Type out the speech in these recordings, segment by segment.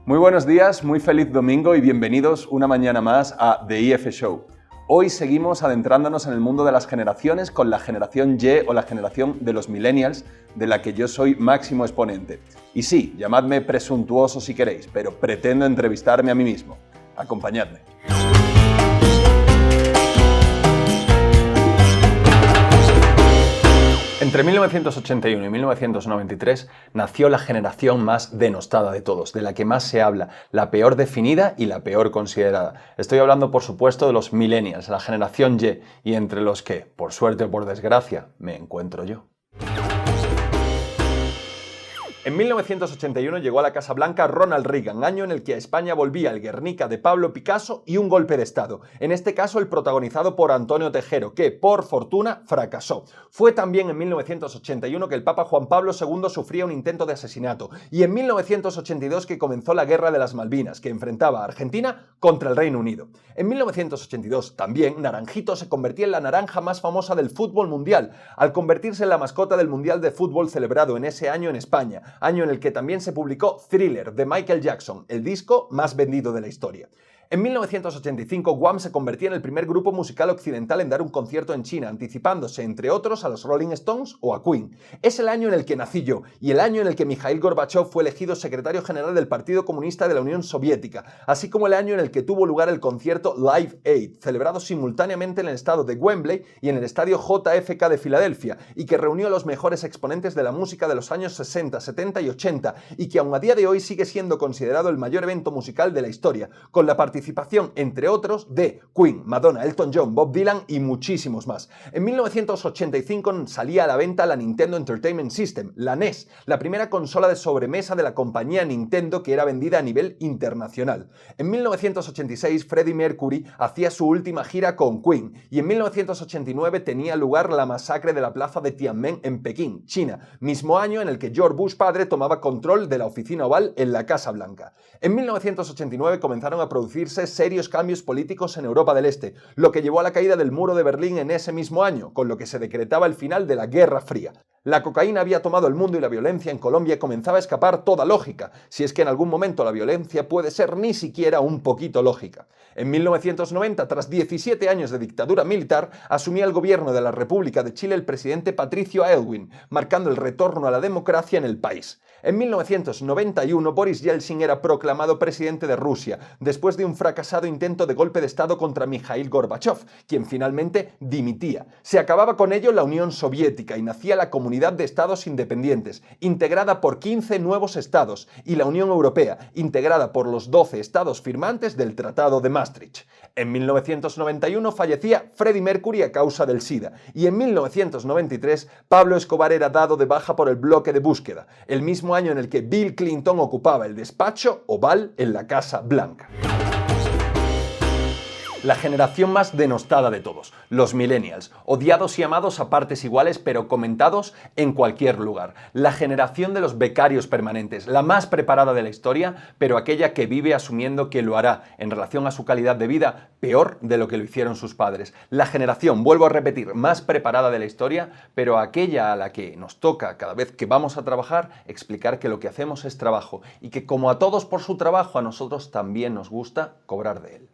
Muy buenos días, muy feliz domingo y bienvenidos una mañana más a The IF Show. Hoy seguimos adentrándonos en el mundo de las generaciones con la generación Y o la generación de los millennials, de la que yo soy máximo exponente. Y sí, llamadme presuntuoso si queréis, pero pretendo entrevistarme a mí mismo. Acompañadme. Entre 1981 y 1993 nació la generación más denostada de todos, de la que más se habla, la peor definida y la peor considerada. Estoy hablando, por supuesto, de los millennials, la generación Y, y entre los que, por suerte o por desgracia, me encuentro yo. En 1981 llegó a la Casa Blanca Ronald Reagan, año en el que a España volvía el Guernica de Pablo Picasso y un golpe de Estado, en este caso el protagonizado por Antonio Tejero, que, por fortuna, fracasó. Fue también en 1981 que el Papa Juan Pablo II sufría un intento de asesinato, y en 1982 que comenzó la Guerra de las Malvinas, que enfrentaba a Argentina contra el Reino Unido. En 1982 también Naranjito se convertía en la naranja más famosa del fútbol mundial, al convertirse en la mascota del Mundial de Fútbol celebrado en ese año en España, año en el que también se publicó Thriller de Michael Jackson, el disco más vendido de la historia. En 1985, Wham se convertía en el primer grupo musical occidental en dar un concierto en China, anticipándose, entre otros, a los Rolling Stones o a Queen. Es el año en el que nací yo, y el año en el que Mikhail Gorbachev fue elegido secretario general del Partido Comunista de la Unión Soviética, así como el año en el que tuvo lugar el concierto Live Aid, celebrado simultáneamente en el estado de Wembley y en el estadio JFK de Filadelfia, y que reunió a los mejores exponentes de la música de los años 60, 70 y 80, y que aún a día de hoy sigue siendo considerado el mayor evento musical de la historia, con la participación, entre otros, de Queen, Madonna, Elton John, Bob Dylan y muchísimos más. En 1985 salía a la venta la Nintendo Entertainment System, la NES, la primera consola de sobremesa de la compañía Nintendo que era vendida a nivel internacional. En 1986 Freddie Mercury hacía su última gira con Queen, y en 1989 tenía lugar la masacre de la plaza de Tiananmen en Pekín, China, mismo año en el que George Bush padre tomaba control de la oficina oval en la Casa Blanca. En 1989 comenzaron a producirse serios cambios políticos en Europa del Este, lo que llevó a la caída del muro de Berlín en ese mismo año, con lo que se decretaba el final de la Guerra Fría. La cocaína había tomado el mundo y la violencia en Colombia comenzaba a escapar toda lógica, si es que en algún momento la violencia puede ser ni siquiera un poquito lógica. En 1990, tras 17 años de dictadura militar, asumía el gobierno de la República de Chile el presidente Patricio Aylwin, marcando el retorno a la democracia en el país. En 1991, Boris Yeltsin era proclamado presidente de Rusia, después de un fracasado intento de golpe de Estado contra Mikhail Gorbachev, quien finalmente dimitía. Se acababa con ello la Unión Soviética y nacía la Comunidad de Estados Independientes, integrada por 15 nuevos estados, y la Unión Europea, integrada por los 12 estados firmantes del Tratado de Maastricht. En 1991 fallecía Freddie Mercury a causa del SIDA, y en 1993 Pablo Escobar era dado de baja por el bloque de búsqueda, el mismo año en el que Bill Clinton ocupaba el despacho oval en la Casa Blanca. La generación más denostada de todos, los millennials, odiados y amados a partes iguales pero comentados en cualquier lugar. La generación de los becarios permanentes, la más preparada de la historia, pero aquella que vive asumiendo que lo hará, en relación a su calidad de vida, peor de lo que lo hicieron sus padres. La generación, vuelvo a repetir, más preparada de la historia, pero aquella a la que nos toca, cada vez que vamos a trabajar, explicar que lo que hacemos es trabajo y que como a todos por su trabajo, a nosotros también nos gusta cobrar de él.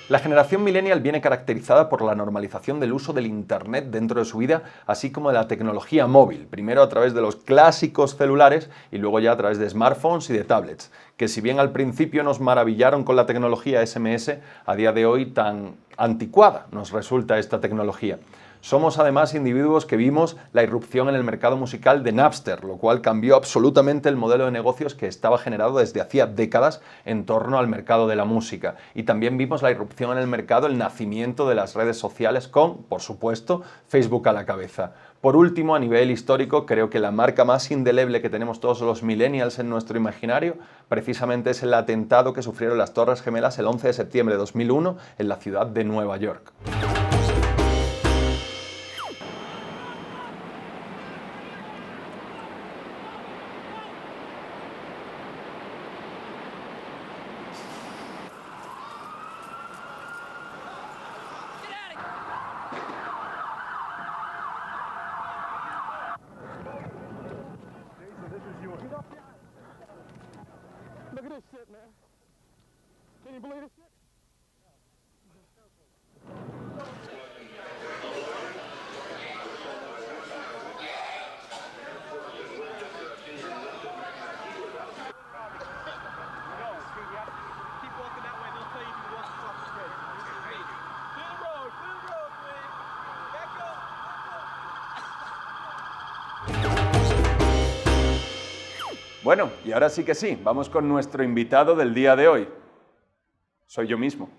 La generación millennial viene caracterizada por la normalización del uso del Internet dentro de su vida, así como de la tecnología móvil, primero a través de los clásicos celulares y luego ya a través de smartphones y de tablets, que si bien al principio nos maravillaron con la tecnología SMS, a día de hoy tan anticuada nos resulta esta tecnología. Somos además individuos que vimos la irrupción en el mercado musical de Napster, lo cual cambió absolutamente el modelo de negocios que estaba generado desde hacía décadas en torno al mercado de la música. Y también vimos la irrupción en el mercado, el nacimiento de las redes sociales con, por supuesto, Facebook a la cabeza. Por último, a nivel histórico, creo que la marca más indeleble que tenemos todos los millennials en nuestro imaginario precisamente es el atentado que sufrieron las Torres Gemelas el 11 de septiembre de 2001 en la ciudad de Nueva York. this shit, man. Can you believe this shit? Bueno, y ahora sí que sí, vamos con nuestro invitado del día de hoy. Soy yo mismo.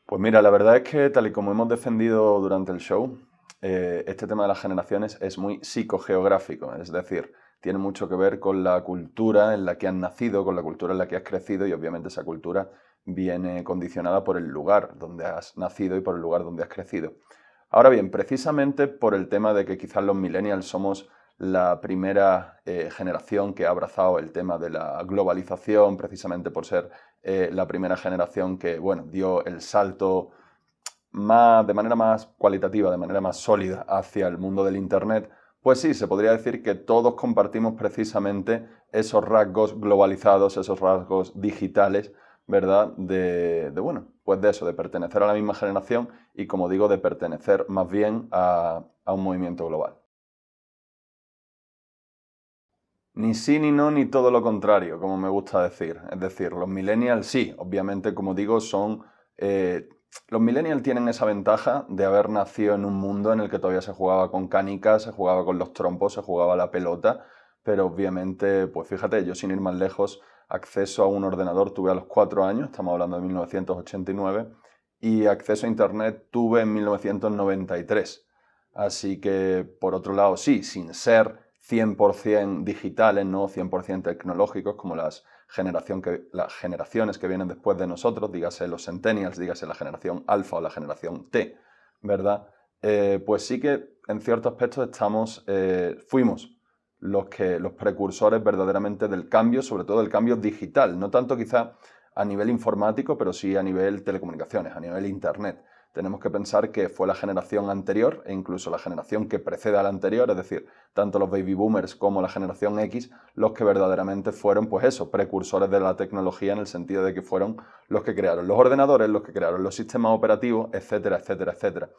Pues mira, la verdad es que tal y como hemos defendido durante el show, este tema de las generaciones es muy psicogeográfico, es decir, tiene mucho que ver con la cultura en la que has nacido, con la cultura en la que has crecido y obviamente esa cultura viene condicionada por el lugar donde has nacido y por el lugar donde has crecido. Ahora bien, precisamente por el tema de que quizás los millennials somos la primera generación que ha abrazado el tema de la globalización, precisamente por ser la primera generación que, bueno, dio el salto de manera más cualitativa, de manera más sólida hacia el mundo del Internet, pues sí, se podría decir que todos compartimos precisamente esos rasgos globalizados, esos rasgos digitales, ¿verdad? Bueno, pues de eso, de pertenecer a la misma generación y, como digo, de pertenecer más bien a un movimiento global. Ni sí, ni no, ni todo lo contrario, como me gusta decir. Es decir, los millennials sí, obviamente, como digo, los millennials tienen esa ventaja de haber nacido en un mundo en el que todavía se jugaba con canicas, se jugaba con los trompos, se jugaba a la pelota, pero obviamente, pues fíjate, yo sin ir más lejos, acceso a un ordenador tuve a los 4 años, estamos hablando de 1989, y acceso a Internet tuve en 1993. Así que, por otro lado, sí, sin ser 100% digitales, no 100% tecnológicos, como las generaciones que vienen después de nosotros, dígase los centennials, dígase la generación alfa o la generación T, ¿verdad? Pues sí que en ciertos aspectos fuimos los precursores verdaderamente del cambio, sobre todo del cambio digital, no tanto quizá a nivel informático, pero sí a nivel telecomunicaciones, a nivel internet. Tenemos que pensar que fue la generación anterior e incluso la generación que precede a la anterior, es decir, tanto los baby boomers como la generación X, los que verdaderamente fueron, pues eso, precursores de la tecnología en el sentido de que fueron los que crearon los ordenadores, los que crearon los sistemas operativos, etcétera, etcétera, etcétera.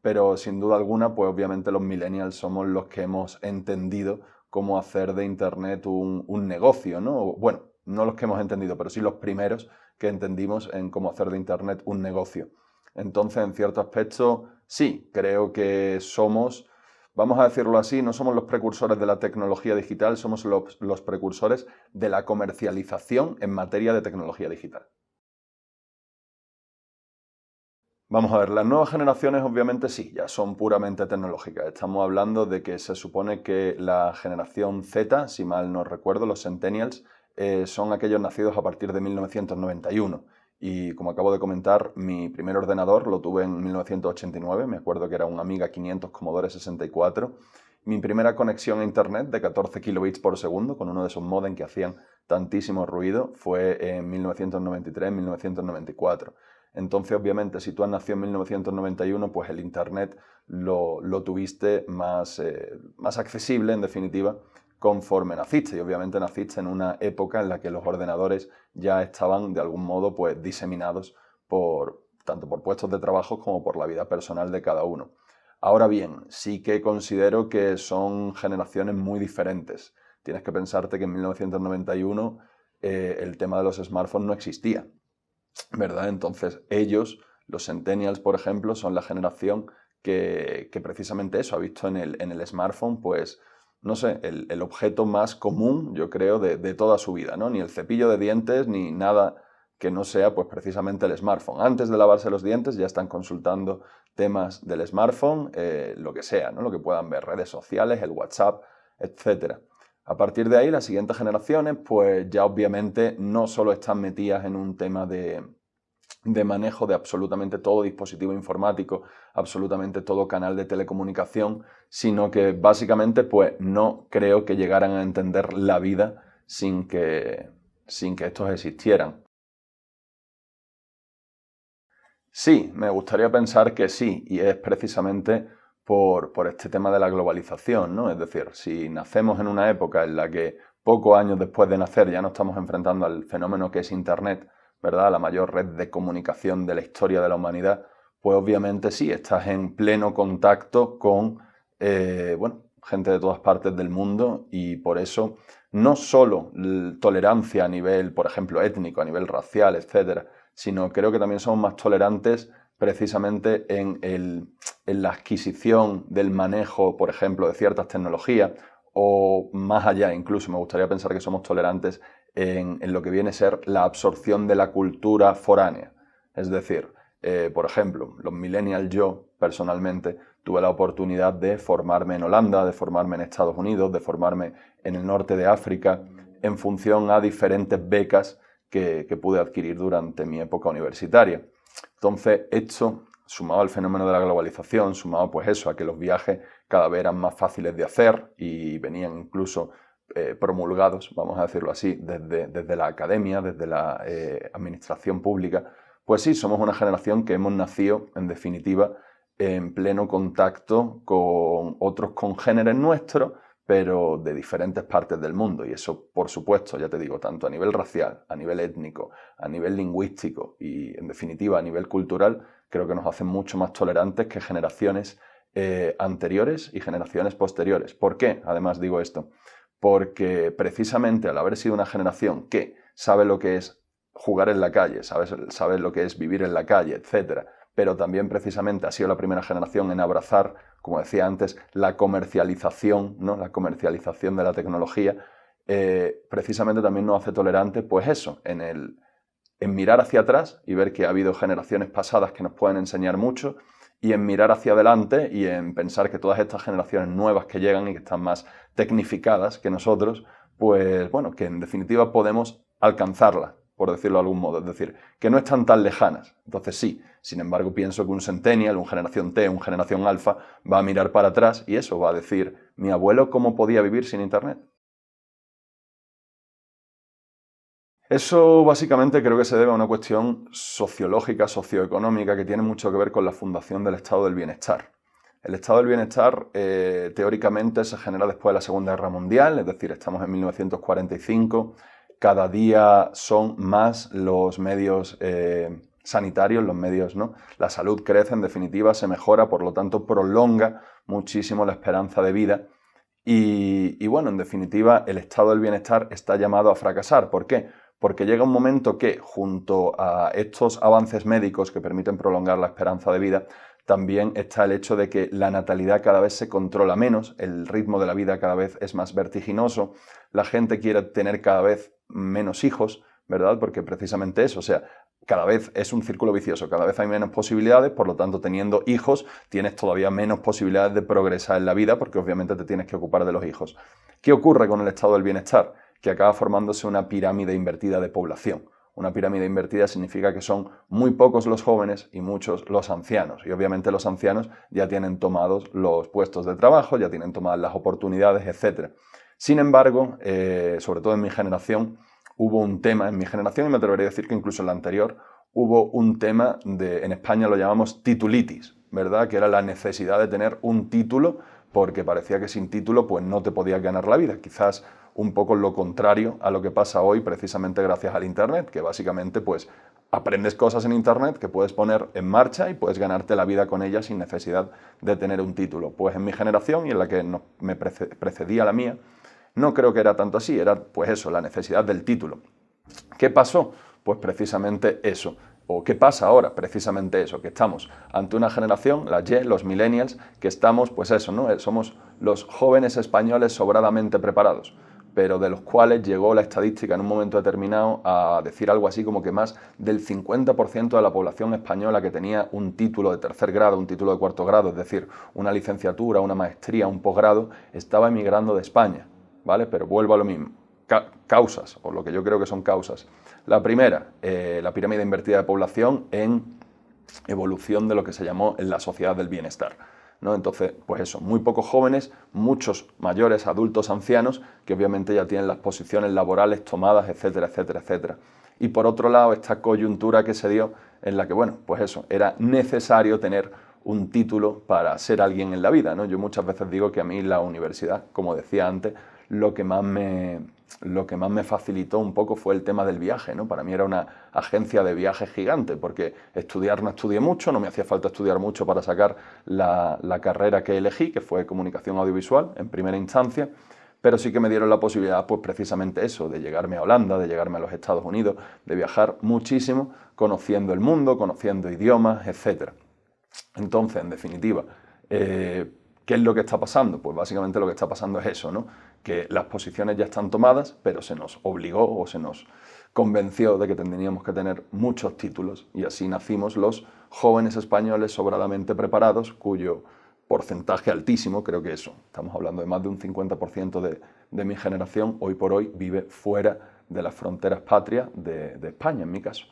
Pero sin duda alguna, pues obviamente los millennials somos los que hemos entendido cómo hacer de Internet un negocio, ¿no? Bueno, no los que hemos entendido, pero sí los primeros que entendimos en cómo hacer de Internet un negocio. Entonces, en cierto aspecto, sí, creo que somos, vamos a decirlo así, no somos los precursores de la tecnología digital, somos los precursores de la comercialización en materia de tecnología digital. Vamos a ver, las nuevas generaciones obviamente sí, ya son puramente tecnológicas. Estamos hablando de que se supone que la generación Z, si mal no recuerdo, los centennials, son aquellos nacidos a partir de 1991. Y como acabo de comentar, mi primer ordenador lo tuve en 1989, me acuerdo que era un Amiga 500 Commodore 64. Mi primera conexión a Internet de 14 kilobits por segundo, con uno de esos modems que hacían tantísimo ruido, fue en 1993-1994. Entonces, obviamente, si tú has nacido en 1991, pues el Internet lo tuviste más accesible, en definitiva, conforme naciste. Y obviamente naciste en una época en la que los ordenadores ya estaban, de algún modo, pues diseminados tanto por puestos de trabajo como por la vida personal de cada uno. Ahora bien, sí que considero que son generaciones muy diferentes. Tienes que pensarte que en 1991 el tema de los smartphones no existía, ¿verdad? Entonces ellos, los centennials, por ejemplo, son la generación que precisamente eso ha visto en el smartphone, pues, no sé, el objeto más común, yo creo, de toda su vida, ¿no? Ni el cepillo de dientes, ni nada que no sea, pues, precisamente el smartphone. Antes de lavarse los dientes ya están consultando temas del smartphone, lo que sea, ¿no? Lo que puedan ver, redes sociales, el WhatsApp, etcétera. A partir de ahí, las siguientes generaciones, pues ya obviamente no solo están metidas en un tema de manejo de absolutamente todo dispositivo informático, absolutamente todo canal de telecomunicación, sino que básicamente pues no creo que llegaran a entender la vida sin que estos existieran. Sí, me gustaría pensar que sí, y es precisamente por este tema de la globalización, ¿no? Es decir, si nacemos en una época en la que pocos años después de nacer ya nos estamos enfrentando al fenómeno que es Internet, ¿verdad? La mayor red de comunicación de la historia de la humanidad, pues obviamente sí, estás en pleno contacto con, bueno, gente de todas partes del mundo y por eso no solo tolerancia a nivel, por ejemplo, étnico, a nivel racial, etcétera, sino creo que también somos más tolerantes precisamente en la adquisición del manejo, por ejemplo, de ciertas tecnologías o más allá incluso, me gustaría pensar que somos tolerantes en lo que viene a ser la absorción de la cultura foránea. Es decir, por ejemplo, los millennials, yo personalmente tuve la oportunidad de formarme en Holanda, de formarme en Estados Unidos, de formarme en el norte de África, en función a diferentes becas que pude adquirir durante mi época universitaria. Entonces, esto, sumado al fenómeno de la globalización, sumado pues eso, a que los viajes cada vez eran más fáciles de hacer y venían incluso promulgados, vamos a decirlo así, desde la academia, desde la administración pública, pues sí, somos una generación que hemos nacido, en definitiva, en pleno contacto con otros congéneres nuestros, pero de diferentes partes del mundo. Y eso, por supuesto, ya te digo, tanto a nivel racial, a nivel étnico, a nivel lingüístico y, en definitiva, a nivel cultural, creo que nos hace mucho más tolerantes que generaciones anteriores y generaciones posteriores. ¿Por qué? Además digo esto. Porque precisamente al haber sido una generación que sabe lo que es jugar en la calle, sabe lo que es vivir en la calle, etcétera, pero también precisamente ha sido la primera generación en abrazar, como decía antes, la comercialización, ¿no? La comercialización de la tecnología, precisamente también nos hace tolerantes, pues eso, en mirar hacia atrás y ver que ha habido generaciones pasadas que nos pueden enseñar mucho, y en mirar hacia adelante y en pensar que todas estas generaciones nuevas que llegan y que están más tecnificadas que nosotros, pues bueno, que en definitiva podemos alcanzarlas, por decirlo de algún modo, es decir, que no están tan lejanas. Entonces sí, sin embargo pienso que un Centennial, un Generación T, un Generación Alfa va a mirar para atrás y eso va a decir, ¿mi abuelo cómo podía vivir sin Internet? Eso básicamente creo que se debe a una cuestión sociológica, socioeconómica, que tiene mucho que ver con la fundación del estado del bienestar. El estado del bienestar teóricamente se genera después de la Segunda Guerra Mundial, es decir, estamos en 1945, cada día son más los medios sanitarios, los medios, ¿no? La salud crece, en definitiva, se mejora, por lo tanto prolonga muchísimo la esperanza de vida. Y bueno, en definitiva, el estado del bienestar está llamado a fracasar. ¿Por qué? Porque llega un momento que, junto a estos avances médicos que permiten prolongar la esperanza de vida, también está el hecho de que la natalidad cada vez se controla menos, el ritmo de la vida cada vez es más vertiginoso, la gente quiere tener cada vez menos hijos, ¿verdad? Porque precisamente eso, o sea, cada vez es un círculo vicioso, cada vez hay menos posibilidades, por lo tanto, teniendo hijos, tienes todavía menos posibilidades de progresar en la vida, porque obviamente te tienes que ocupar de los hijos. ¿Qué ocurre con el estado del bienestar? Que acaba formándose una pirámide invertida de población. Una pirámide invertida significa que son muy pocos los jóvenes y muchos los ancianos. Y obviamente los ancianos ya tienen tomados los puestos de trabajo, ya tienen tomadas las oportunidades, etc. Sin embargo, sobre todo en mi generación, hubo un tema, en mi generación, y me atrevería a decir que incluso en la anterior, hubo un tema en España lo llamamos titulitis, ¿verdad? Que era la necesidad de tener un título, porque parecía que sin título pues no te podías ganar la vida. Quizás un poco lo contrario a lo que pasa hoy, precisamente gracias al Internet, que básicamente pues aprendes cosas en Internet que puedes poner en marcha y puedes ganarte la vida con ellas sin necesidad de tener un título. Pues en mi generación y en la que me precedía la mía, no creo que era tanto así, era pues eso, la necesidad del título. ¿Qué pasó? Pues precisamente eso. ¿O qué pasa ahora? Precisamente eso, que estamos ante una generación, la Y, los millennials, que estamos, pues eso, ¿no? Somos los jóvenes españoles sobradamente preparados, pero de los cuales llegó la estadística en un momento determinado a decir algo así como que más del 50% de la población española que tenía un título de tercer grado, un título de cuarto grado, es decir, una licenciatura, una maestría, un posgrado, estaba emigrando de España. ¿Vale? Pero vuelvo a lo mismo. Causas, o lo que yo creo que son causas. La primera, la pirámide invertida de población en evolución de lo que se llamó en la sociedad del bienestar, ¿no? Entonces, pues eso, muy pocos jóvenes, muchos mayores, adultos, ancianos, que obviamente ya tienen las posiciones laborales tomadas, etcétera, etcétera, etcétera. Y por otro lado, esta coyuntura que se dio en la que, bueno, pues eso, era necesario tener un título para ser alguien en la vida, ¿no? Yo muchas veces digo que a mí la universidad, como decía antes, lo que más me facilitó un poco fue el tema del viaje, ¿no? Para mí era una agencia de viajes gigante, porque estudiar no estudié mucho, no me hacía falta estudiar mucho para sacar la carrera que elegí, que fue comunicación audiovisual en primera instancia, pero sí que me dieron la posibilidad, pues precisamente eso, de llegarme a Holanda, de llegarme a los Estados Unidos, de viajar muchísimo, conociendo el mundo, conociendo idiomas, etc. Entonces, en definitiva, ¿qué es lo que está pasando? Pues básicamente lo que está pasando es eso, ¿no? Que las posiciones ya están tomadas, pero se nos obligó o se nos convenció de que tendríamos que tener muchos títulos y así nacimos los jóvenes españoles sobradamente preparados, cuyo porcentaje altísimo, creo que eso, estamos hablando de más de un 50% de mi generación, hoy por hoy vive fuera de las fronteras patrias de España, en mi caso.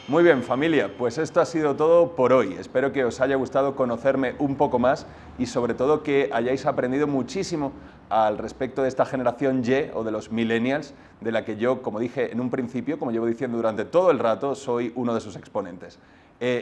Muy bien, familia, pues esto ha sido todo por hoy. Espero que os haya gustado conocerme un poco más y sobre todo que hayáis aprendido muchísimo al respecto de esta generación Y o de los millennials, de la que yo, como dije en un principio, como llevo diciendo durante todo el rato, soy uno de sus exponentes.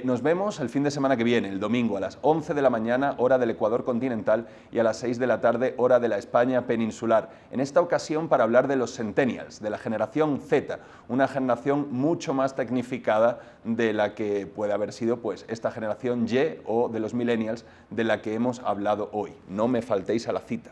Nos vemos el fin de semana que viene, el domingo, a las 11 de la mañana, hora del Ecuador continental, y a las 6 de la tarde, hora de la España peninsular. En esta ocasión para hablar de los centennials, de la generación Z, una generación mucho más tecnificada de la que puede haber sido pues esta generación Y o de los millennials de la que hemos hablado hoy. No me faltéis a la cita.